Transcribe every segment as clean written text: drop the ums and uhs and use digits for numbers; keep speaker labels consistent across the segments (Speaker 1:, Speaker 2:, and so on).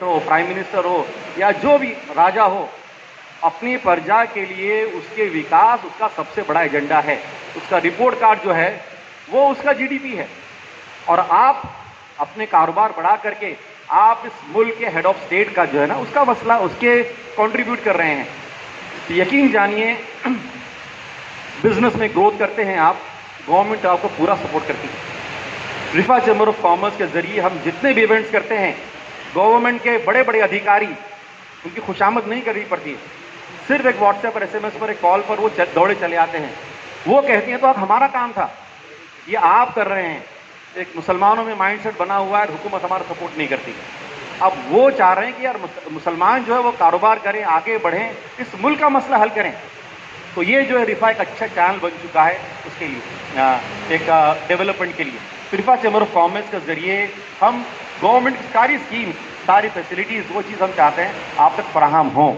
Speaker 1: हो, prime minister हो या जो भी राजा हो, अपनी प्रजा के लिए उसके विकास उसका सबसे बड़ा एजेंडा है। उसका रिपोर्ट कार्ड जो है वो उसका जीडीपी है। और आप अपने कारोबार बढ़ा करके आप इस मुल्क के हेड ऑफ स्टेट का जो है ना उसका मसला उसके कंट्रीब्यूट कर रहे हैं। तो यकीन जानिए बिजनेस में ग्रोथ करते हैं आप, गवर्नमेंट आपको पूरा सपोर्ट करती है। रिफा चैम्बर ऑफ कॉमर्स के जरिए हम जितने भी इवेंट्स करते हैं, गवर्नमेंट के बड़े बड़े अधिकारी, उनकी खुशामद नहीं करनी पड़ती, सिर्फ एक व्हाट्सएप और एसएमएस पर एक कॉल पर वो दौड़े चले आते हैं। वो कहते हैं तो अब हमारा काम था, ये आप कर रहे हैं। एक मुसलमानों में माइंडसेट बना हुआ है, हुकूमत हमारा सपोर्ट नहीं करती। अब वो चाह रहे हैं कि यार मुसलमान जो है वो कारोबार करें, आगे बढ़ें, इस मुल्क का मसला हल करें। तो ये जो है रिफा एक अच्छा चैनल बन चुका है उसके लिए, एक डेवलपमेंट के लिए। तो रिफा चैम्बर ऑफ कॉमर्स के जरिए हम गवर्नमेंट की सारी स्कीम, सारी फैसिलिटीज़, वो चीज़ हम चाहते हैं आप तक फराहम हों।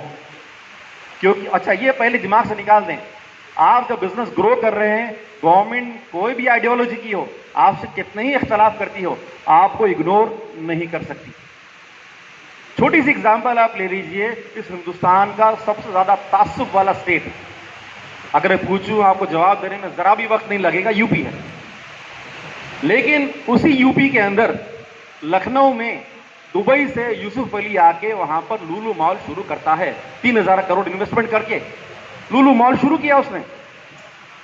Speaker 1: क्योंकि अच्छा ये पहले दिमाग से निकाल दें, आप जब बिजनेस ग्रो कर रहे हैं, गवर्नमेंट कोई भी आइडियोलॉजी की हो, आपसे कितने ही इख्तलाफ करती हो, आपको इग्नोर नहीं कर सकती। छोटी सी एग्जांपल आप ले लीजिए, इस हिंदुस्तान का सबसे ज्यादा तासुब वाला स्टेट, अगर मैं पूछूं आपको जवाब देने में जरा भी वक्त नहीं लगेगा, यूपी है। लेकिन उसी यूपी के अंदर लखनऊ में दुबई से यूसुफ अली आके वहां पर लुलु मॉल शुरू करता है। 3000 करोड़ इन्वेस्टमेंट करके लुलु मॉल शुरू किया उसने।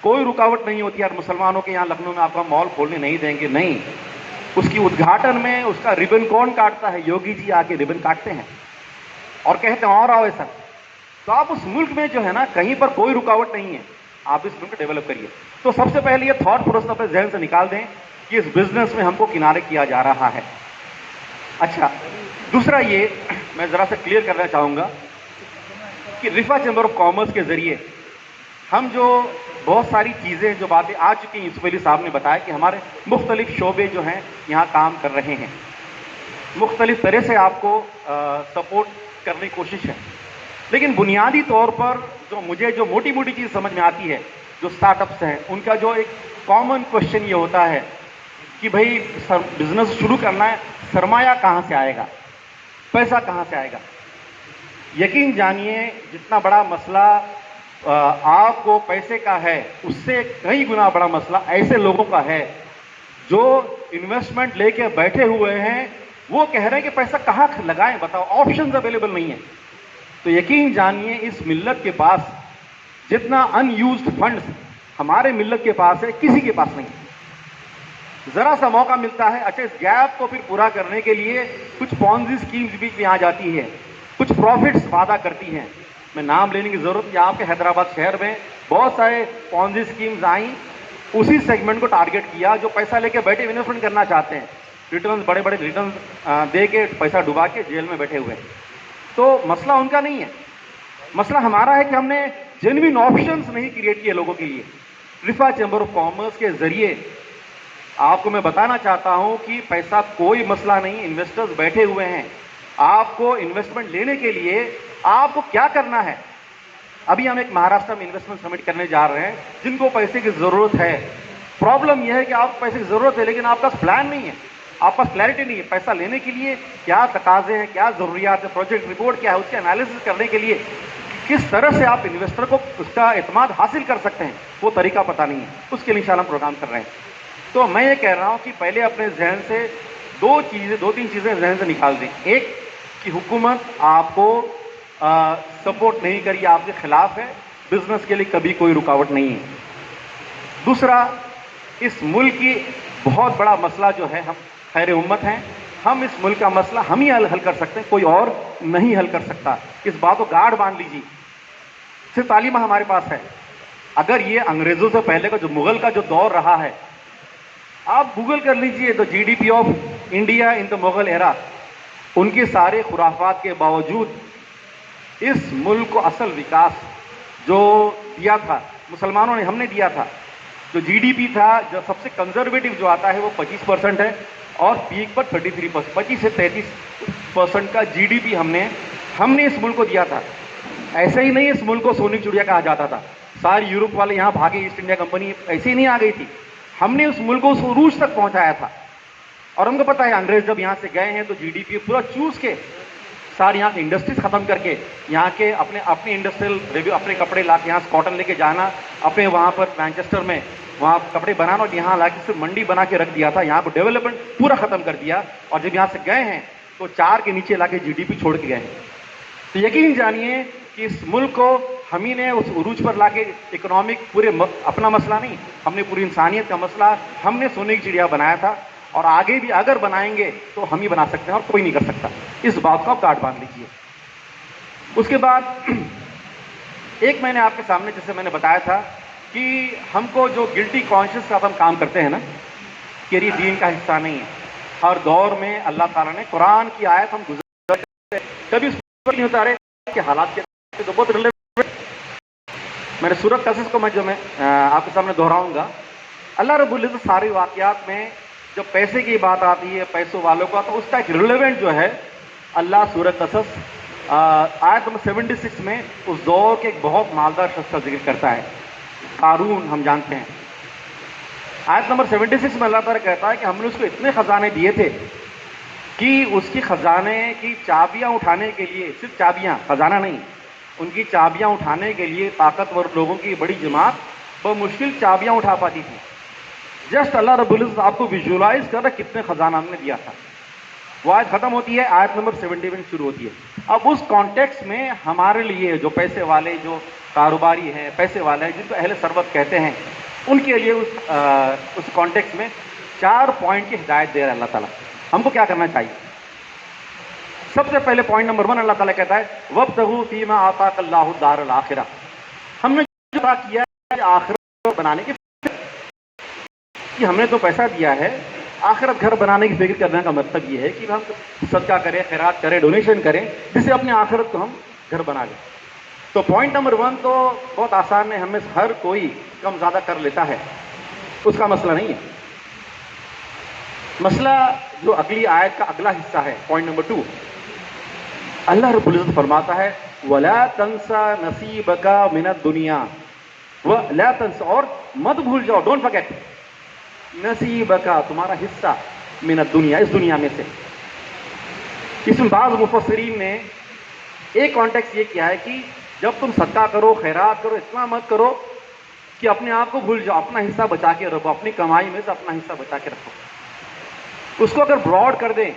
Speaker 1: कोई रुकावट नहीं होती यार मुसलमानों के यहां लखनऊ में आपका मॉल खोलने नहीं देंगे, नहीं। उसकी उद्घाटन में उसका रिबन कौन काटता है? योगी जी आके रिबन काटते हैं और कहते हैं और आओ ऐसा। तो आप उस मुल्क में जो है ना, कहीं पर कोई रुकावट नहीं है, आप इस मुल्क को डेवलप करिए। तो सबसे पहले ये थॉट प्रोसेस अपने जहन से निकाल दें कि इस बिजनेस में हमको किनारे किया जा रहा है। अच्छा, दूसरा ये मैं जरा सा क्लियर करना चाहूंगा कि रिफा चैम्बर ऑफ कॉमर्स के जरिए हम जो बहुत सारी चीज़ें, जो बातें आ चुकी हैं, यूसुफ अली साहब ने बताया कि हमारे मुख्तलिफ शोबे जो हैं यहाँ काम कर रहे हैं, मुख्तलिफ तरह से आपको सपोर्ट करने की कोशिश है। लेकिन बुनियादी तौर पर जो मुझे जो मोटी मोटी चीज़ समझ में आती है, जो स्टार्टअप्स हैं उनका जो एक कॉमन क्वेश्चन ये होता है कि भाई बिजनेस शुरू करना है, सरमाया कहाँ से आएगा, पैसा कहाँ से आएगा। यकीन जानिए जितना बड़ा मसला आपको पैसे का है, उससे कई गुना बड़ा मसला ऐसे लोगों का है जो इन्वेस्टमेंट लेके बैठे हुए हैं। वो कह रहे हैं कि पैसा कहाँ लगाएं, बताओ, ऑप्शंस अवेलेबल नहीं है। तो यकीन जानिए इस मिल्लत के पास जितना अनयूज्ड फंड्स हमारे मिल्लत के पास है, किसी के पास नहीं। जरा सा मौका मिलता है, अच्छा इस गैप को फिर पूरा करने के लिए कुछ पॉन्जी स्कीम्स बीच में आ जाती है, कुछ प्रॉफिट्स वादा करती हैं। मैं नाम लेने की जरूरत, यहाँ पे हैदराबाद शहर में बहुत सारे पॉन्जी स्कीम्स आई, उसी सेगमेंट को टारगेट किया जो पैसा लेके बैठे इन्वेस्टमेंट करना चाहते हैं, रिटर्न बड़े बड़े रिटर्न दे के पैसा डुबा के जेल में बैठे हुए हैं। तो मसला उनका नहीं है, मसला हमारा है कि हमने जेन्युइन ऑप्शंस नहीं क्रिएट किए लोगों के लिए। रिफा चैम्बर ऑफ कॉमर्स के जरिए आपको मैं बताना चाहता हूं कि पैसा कोई मसला नहीं, इन्वेस्टर्स बैठे हुए हैं। आपको इन्वेस्टमेंट लेने के लिए आपको क्या करना है? अभी हम एक महाराष्ट्र में इन्वेस्टमेंट समिट करने जा रहे हैं, जिनको पैसे की जरूरत है। प्रॉब्लम यह है कि आपको पैसे की जरूरत है लेकिन आपका प्लान नहीं है, आपके पास क्लैरिटी नहीं है पैसा लेने के लिए क्या तकाजे हैं, क्या जरूरियात है, प्रोजेक्ट रिपोर्ट क्या है, उसके एनालिसिस करने के लिए किस तरह से आप इन्वेस्टर को उसका एतमाद हासिल कर सकते हैं, वो तरीका पता नहीं है। उसके लिए इंशाल्लाह हम प्रोग्राम कर रहे हैं। तो मैं ये कह रहा हूं कि पहले अपने जहन से दो तीन चीजें जहन से निकाल दें। एक कि हुकूमत आपको सपोर्ट नहीं करी, आपके खिलाफ है, बिजनेस के लिए कभी कोई रुकावट नहीं है। दूसरा, इस मुल्क की बहुत बड़ा मसला जो है, हम खैर उम्मत हैं, हम इस मुल्क का मसला हम ही हल कर सकते हैं, कोई और नहीं हल कर सकता। इस बात को गाढ़ बांध लीजिए। सिर्फ तालीम हमारे पास है। अगर ये अंग्रेजों से पहले का जो मुगल का जो दौर रहा है, आप गूगल कर लीजिए the GDP of India in the Mughal era, उनके सारे खुराफात के बावजूद इस मुल्क को असल विकास जो दिया था मुसलमानों ने, हमने दिया था। जो जीडीपी था, जो सबसे कंजर्वेटिव जो आता है वो 25% है और पीक पर 33%, 25 से 33% का जीडीपी हमने इस मुल्क को दिया था। ऐसे ही नहीं इस मुल्क को सोने की चिड़िया कहा जाता था, सारी यूरोप वाले यहाँ भागे, ईस्ट इंडिया कंपनी ऐसे ही नहीं आ गई थी। हमने उस मुल्क को उस उरूज तक पहुंचाया था। और हमको पता है अंग्रेज जब यहाँ से गए हैं तो जीडीपी पूरा चूस के सारे यहाँ के इंडस्ट्रीज खत्म करके यहाँ के अपने इंडस्ट्रियल रिव्यू अपने कपड़े ला के यहाँ से कॉटन लेके जाना, अपने वहाँ पर मैनचेस्टर में वहाँ कपड़े बनाना और यहाँ ला के सिर्फ मंडी बना के रख दिया था। यहाँ पर डेवलपमेंट पूरा खत्म कर दिया और जब यहाँ से गए हैं तो 4 के नीचे ला के GDP छोड़ के गए हैं। तो यकीन जानिए कि इस मुल्क को हम ही ने उस उरूज पर लाके इकोनॉमिक पूरे अपना मसला नहीं, हमने पूरी इंसानियत का मसला हमने सोने की चिड़िया बनाया था और आगे भी अगर बनाएंगे तो हम ही बना सकते हैं और कोई नहीं कर सकता। इस बात को आप गांठ बांध लीजिए। उसके बाद एक मैंने आपके सामने जैसे मैंने बताया था कि हमको जो गिल्टी कॉन्शियस के साथ हम काम करते हैं ना कि ये दीन का हिस्सा नहीं है। हर दौर में अल्लाह ताला ने कुरान की आयत हम गुज़रते कभी उस पर नहीं उतारे कि हालात के तो बहुत रिलेवेंट। मैंने सूरत कसस को मैं आपके सामने दोहराऊंगा। अल्लाह रब्बुल इज़्ज़त सारे वाक़यात में जब पैसे की बात आती है, पैसों वालों का, तो उसका एक रिलेवेंट जो है अल्लाह सूरत कसस आयत नंबर 76 में उस दौर के एक बहुत मालदार शख्स का जिक्र करता है, कारून। हम जानते हैं आयत नंबर 76 में अल्लाह ताला कहता है कि हमने उसको इतने खजाने दिए थे कि उसकी खजाने की चाबियां उठाने के लिए, सिर्फ चाबियां, खजाना नहीं, उनकी चाबियां उठाने के लिए ताकतवर लोगों की बड़ी जमात बमुश्किल चाबियां उठा पाती थी। जस्ट अल्लाह रब्बुल इज़्ज़त आपको विजुअलाइज कर रहा कितने खजाना हमने दिया था। वो आयत खत्म होती है, आयत नंबर 71 शुरू होती है। अब उस कॉन्टेक्स्ट में हमारे लिए जो पैसे वाले, जो कारोबारी हैं, पैसे वाले हैं, जिनको अहले सरबत कहते हैं, उनके लिए उस कॉन्टेक्स्ट में 4 पॉइंट की हिदायत दे रहा है अल्लाह ताला। हमको क्या करना चाहिए? सबसे पहले पॉइंट नंबर 1 अल्लाह ताला कहता है वब्तगू फीमा आताकल्लाहु दारुल आखिरा। हमने जो किया है आखिरत बनाने की, कि हमने तो पैसा दिया है, आखिरत घर बनाने की फिक्र करने का मतलब ये है कि हम सदका करें, खैरात करें, डोनेशन करें, जिससे अपनी आखिरत को हम घर बना लें। तो पॉइंट नंबर 1 तो बहुत आसान है, हमें हर कोई कम ज़्यादा कर लेता है, उसका मसला नहीं है। मसला जो अगली आयत का अगला हिस्सा है, पॉइंट नंबर 2, अल्लाह रब्बुल इज़्ज़त फरमाता है वला तंसा नसीबका मिनद दुनिया वला तंसा, और मत भूल जाओ, डोंट फॉरगेट नसीबका, तुम्हारा हिस्सा, मिनद दुनिया, इस दुनिया में से। इसमें बाज़ मुफस्सिरीन ने एक कॉन्टेक्स्ट ये किया है कि जब तुम सदका करो, खैरात करो, इतना मत करो कि अपने आप को भूल जाओ, अपना हिस्सा बचा के रखो, अपनी कमाई में से अपना हिस्सा बचा के रखो। उसको अगर ब्रॉड कर दें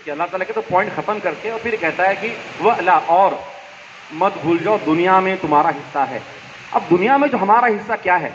Speaker 1: कि अल्लाह ताला के तो पॉइंट ख़त्म करके और फिर कहता है कि वह अल्लाह, और मत भूल जाओ दुनिया में तुम्हारा हिस्सा है। अब दुनिया में जो हमारा हिस्सा क्या है?